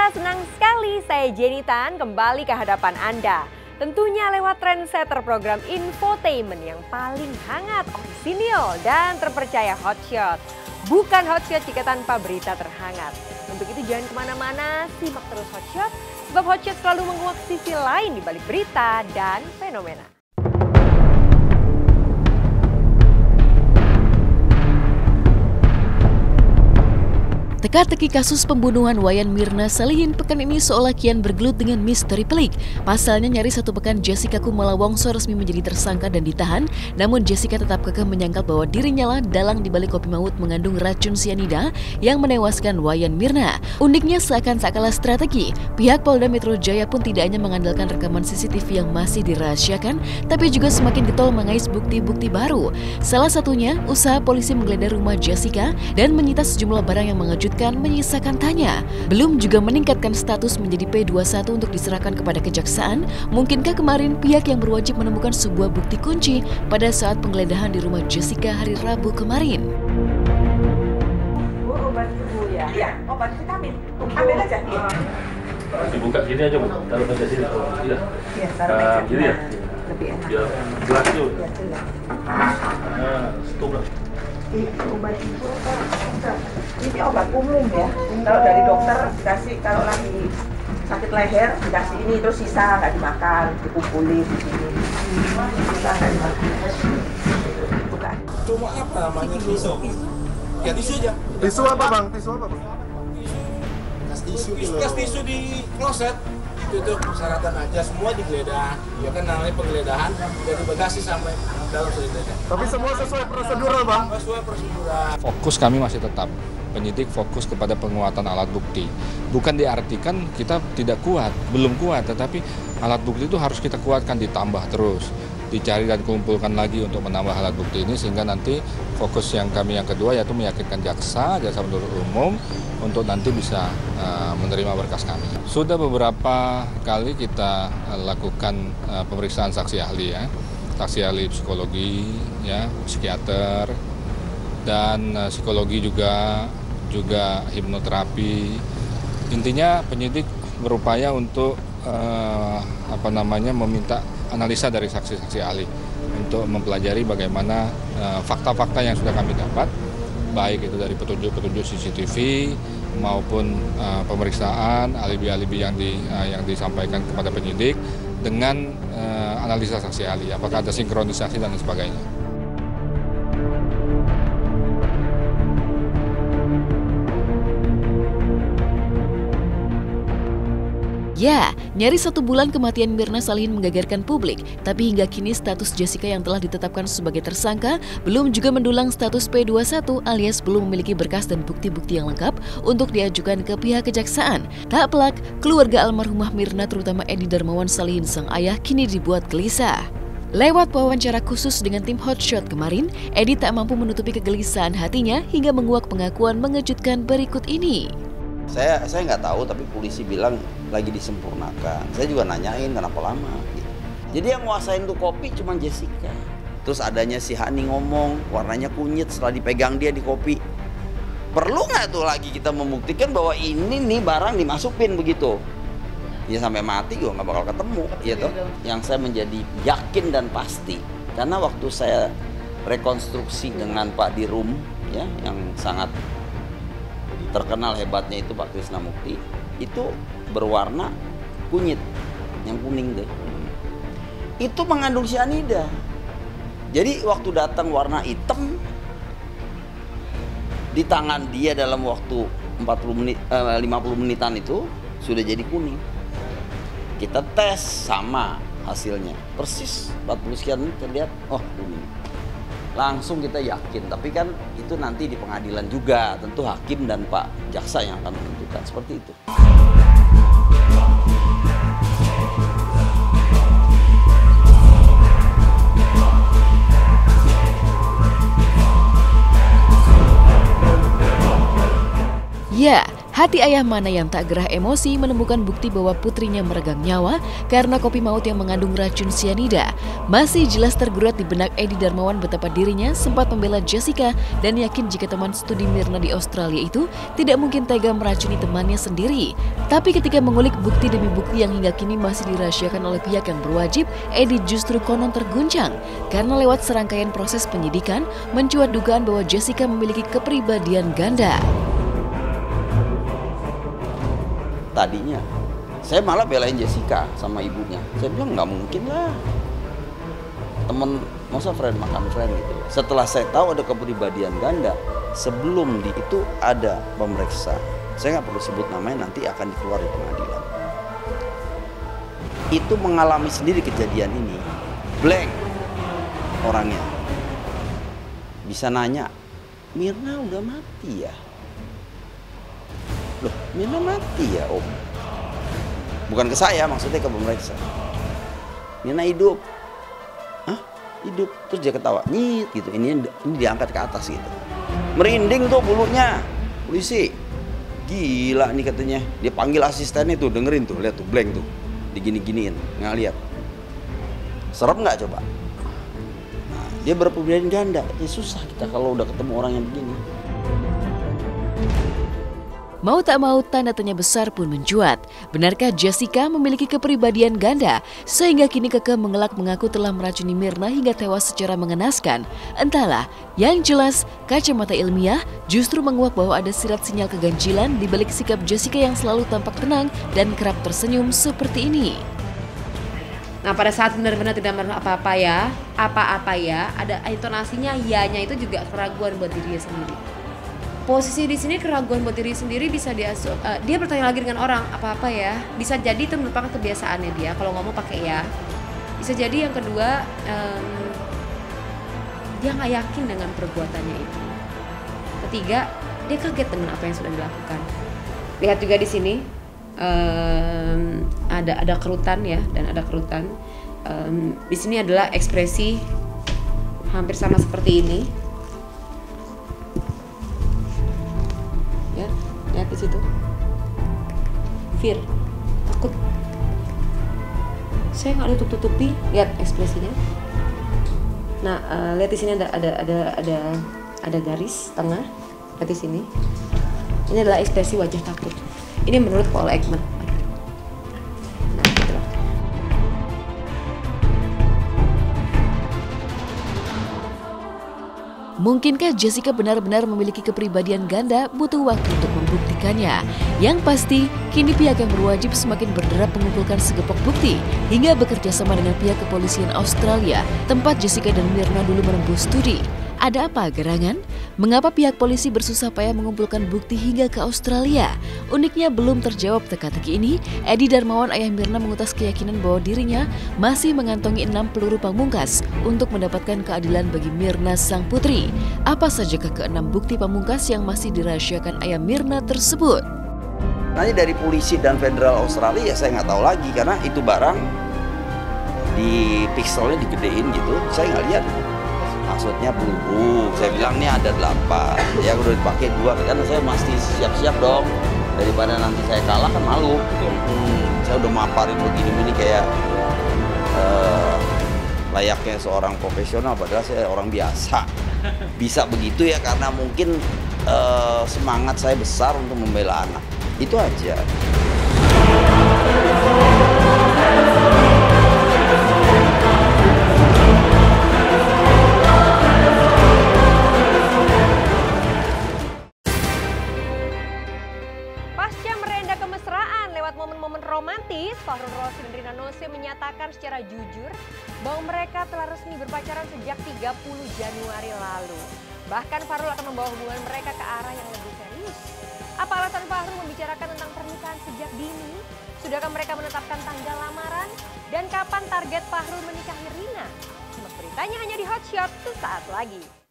Pemirsa, senang sekali saya Jenny Tan kembali ke hadapan Anda. Tentunya lewat trendsetter program infotainment yang paling hangat, orisinil, dan terpercaya Hotshot. Bukan Hotshot jika tanpa berita terhangat. Untuk itu jangan kemana-mana, simak terus Hotshot, sebab Hotshot selalu menguak sisi lain di balik berita dan fenomena. Teka-teki kasus pembunuhan Wayan Mirna Salihin pekan ini seolah kian bergelut dengan misteri pelik. Pasalnya nyaris 1 pekan Jessica Kumala Wongso resmi menjadi tersangka dan ditahan, namun Jessica tetap kekeh menyangkal bahwa dirinya lah dalang dibalik kopi maut mengandung racun sianida yang menewaskan Wayan Mirna. Uniknya seakan tak kalah strategi, pihak Polda Metro Jaya pun tidak hanya mengandalkan rekaman CCTV yang masih dirahasiakan, tapi juga semakin getol mengais bukti-bukti baru. Salah satunya, usaha polisi menggeledah rumah Jessica dan menyita sejumlah barang yang mengejutkan menyisakan tanya. Belum juga meningkatkan status menjadi P21 untuk diserahkan kepada kejaksaan. Mungkinkah kemarin pihak yang berwajib menemukan sebuah bukti kunci pada saat penggeledahan di rumah Jessica hari Rabu kemarin? Bu, obat ibu ya? Iya, obat vitamin. Ambil aja. Iya. Dibuka gini aja, Bu. Taruh meja sini. Iya. Iya, taruh meja. Gini ya? Lebih enak. Biar jelas tuh. Iya, jelas. Stop lah. Obat ibu ini obat umum ya. Kalau dari dokter dikasih, kalau lagi sakit leher dikasih ini, terus sisa nggak dimakan, dikumpulin di sini. Sisa nggak dimakan. Bukan. Cuma apa namanya tisu? Ya tisu aja. Tisu apa bang? Tisu apa bang? Kas tisu di kloset. Itu persyaratan aja, semua digeledah. Ya kan namanya penggeledahan dari bagasi sampai dalam seledanya. Tapi semua sesuai prosedural bang? Sesuai prosedural. Fokus kami masih tetap, penyidik fokus kepada penguatan alat bukti. Bukan diartikan kita tidak kuat, belum kuat, tetapi alat bukti itu harus kita kuatkan, ditambah terus. Dicari dan kumpulkan lagi untuk menambah alat bukti ini, sehingga nanti fokus yang kami yang kedua yaitu meyakinkan jaksa penuntut umum untuk nanti bisa menerima berkas kami. Sudah beberapa kali kita lakukan pemeriksaan saksi ahli ya, saksi ahli psikologi, ya, psikiater, dan psikologi juga hipnoterapi. Intinya penyidik berupaya untuk meminta analisa dari saksi-saksi ahli untuk mempelajari bagaimana fakta-fakta yang sudah kami dapat, baik itu dari petunjuk-petunjuk CCTV maupun pemeriksaan alibi-alibi yang disampaikan kepada penyidik dengan analisa saksi ahli, apakah ada sinkronisasi dan sebagainya. Ya, nyaris 1 bulan kematian Mirna Salihin menggegerkan publik, tapi hingga kini status Jessica yang telah ditetapkan sebagai tersangka belum juga mendulang status P21 alias belum memiliki berkas dan bukti-bukti yang lengkap untuk diajukan ke pihak kejaksaan. Tak pelak, keluarga almarhumah Mirna terutama Edi Darmawan Salihin sang ayah kini dibuat gelisah. Lewat wawancara khusus dengan tim Hotshot kemarin, Edi tak mampu menutupi kegelisahan hatinya hingga menguak pengakuan mengejutkan berikut ini. Saya nggak tahu, tapi polisi bilang lagi disempurnakan. Saya juga nanyain kenapa lama gitu. Jadi yang nguasain tuh kopi cuma Jessica. Terus adanya si Hani ngomong warnanya kunyit setelah dipegang dia di kopi. Perlu nggak tuh lagi kita membuktikan bahwa ini nih barang dimasukin begitu? Ya sampai mati juga nggak bakal ketemu gitu. Yang saya menjadi yakin dan pasti, karena waktu saya rekonstruksi dengan Pak Dirum ya, yang sangat terkenal hebatnya itu Pak Krisna Mukti, itu berwarna kunyit, yang kuning deh. Itu mengandung sianida. Jadi waktu datang warna hitam, di tangan dia dalam waktu 50 menitan itu sudah jadi kuning. Kita tes sama hasilnya, persis 40 sekian menit terlihat, oh kuning. Langsung kita yakin, tapi kan itu nanti di pengadilan juga, tentu hakim dan Pak Jaksa yang akan menentukan seperti itu. Ya, Hati ayah mana yang tak gerah emosi menemukan bukti bahwa putrinya meregang nyawa karena kopi maut yang mengandung racun sianida. Masih jelas tergurat di benak Edi Darmawan betapa dirinya sempat membela Jessica dan yakin jika teman studi Mirna di Australia itu tidak mungkin tega meracuni temannya sendiri. Tapi ketika mengulik bukti demi bukti yang hingga kini masih dirahasiakan oleh pihak yang berwajib, Edi justru konon terguncang karena lewat serangkaian proses penyidikan mencuat dugaan bahwa Jessica memiliki kepribadian ganda. Tadinya saya malah belain Jessica sama ibunya. Saya bilang nggak mungkin lah, temen masa friend makan friend gitu. Setelah saya tahu ada kepribadian ganda, sebelum itu ada pemeriksa, saya nggak perlu sebut namanya, nanti akan dikeluar di pengadilan. Itu mengalami sendiri kejadian ini, blank orangnya. Bisa nanya, Mirna udah mati ya? Loh, Mirna mati ya om? Bukan ke saya, maksudnya ke pemeriksa. Mirna hidup. Hah? Hidup. Terus dia ketawa, nyit gitu. Ini diangkat ke atas gitu. Merinding tuh bulunya. Polisi. Gila nih katanya. Dia panggil asistennya tuh, dengerin tuh, lihat tuh, blank tuh. Digini-giniin, nggak lihat. Serem nggak coba? Nah, dia berperbedaan ganda. Ya susah kita kalau udah ketemu orang yang begini. Mau tak mau tanda tanya besar pun mencuat. Benarkah Jessica memiliki kepribadian ganda sehingga kini kekeh mengelak mengaku telah meracuni Mirna hingga tewas secara mengenaskan? Entahlah, yang jelas kacamata ilmiah justru menguak bahwa ada sirat sinyal keganjilan di balik sikap Jessica yang selalu tampak tenang dan kerap tersenyum seperti ini. Nah, pada saat benar-benar tidak melakukan apa-apa ya, ada intonasinya ya-nya itu juga keraguan buat dirinya sendiri. Posisi di sini keraguan buat diri sendiri bisa dia bertanya lagi dengan orang apa ya, bisa jadi itu merupakan kebiasaannya dia kalau ngomong pakai ya. Bisa jadi yang kedua dia nggak yakin dengan perbuatannya itu. Ketiga, dia kaget dengan apa yang sudah dilakukan. Lihat juga di sini ada kerutan ya, dan ada kerutan. Di sini adalah ekspresi hampir sama seperti ini. Lihat di situ, fear, takut. Saya nggak tutup-tutupi, lihat ekspresinya. Nah, lihat di sini ada garis tengah. Lihat di sini. Ini adalah ekspresi wajah takut. Ini menurut Paul Ekman. Nah, itulah. Mungkinkah Jessica benar-benar memiliki kepribadian ganda? Butuh waktu untuk membuktikannya. Yang pasti, kini pihak yang berwajib semakin berderap mengumpulkan segepok bukti hingga bekerja sama dengan pihak kepolisian Australia, tempat Jessica dan Mirna dulu menempuh studi. Ada apa gerangan? Mengapa pihak polisi bersusah payah mengumpulkan bukti hingga ke Australia? Uniknya belum terjawab teka-teki ini, Edi Darmawan ayah Mirna mengutas keyakinan bahwa dirinya masih mengantongi 6 peluru pamungkas untuk mendapatkan keadilan bagi Mirna sang putri. Apa sajakah ke-6 bukti pamungkas yang masih dirahasiakan ayah Mirna tersebut? Nanti dari polisi dan federal Australia ya saya nggak tahu lagi, karena itu barang di pixelnya digedein gitu, saya nggak lihat. Maksudnya peluru, saya bilang nih ada 8, ya udah dipakai 2, kan saya mesti siap-siap dong, daripada nanti saya kalah kan malu. Saya udah maparin begini-begini kayak layaknya seorang profesional, padahal saya orang biasa. Bisa begitu ya karena mungkin semangat saya besar untuk membela anak, itu aja. Momen-momen romantis, Fahrul Razi dan Rina Nose menyatakan secara jujur bahwa mereka telah resmi berpacaran sejak 30 Januari lalu. Bahkan Fahrul akan membawa hubungan mereka ke arah yang lebih serius. Apa alasan Fahrul membicarakan tentang pernikahan sejak dini? Sudahkah mereka menetapkan tanggal lamaran? Dan kapan target Fahrul menikahi Rina? Simak beritanya hanya di Hot Shot sesaat lagi.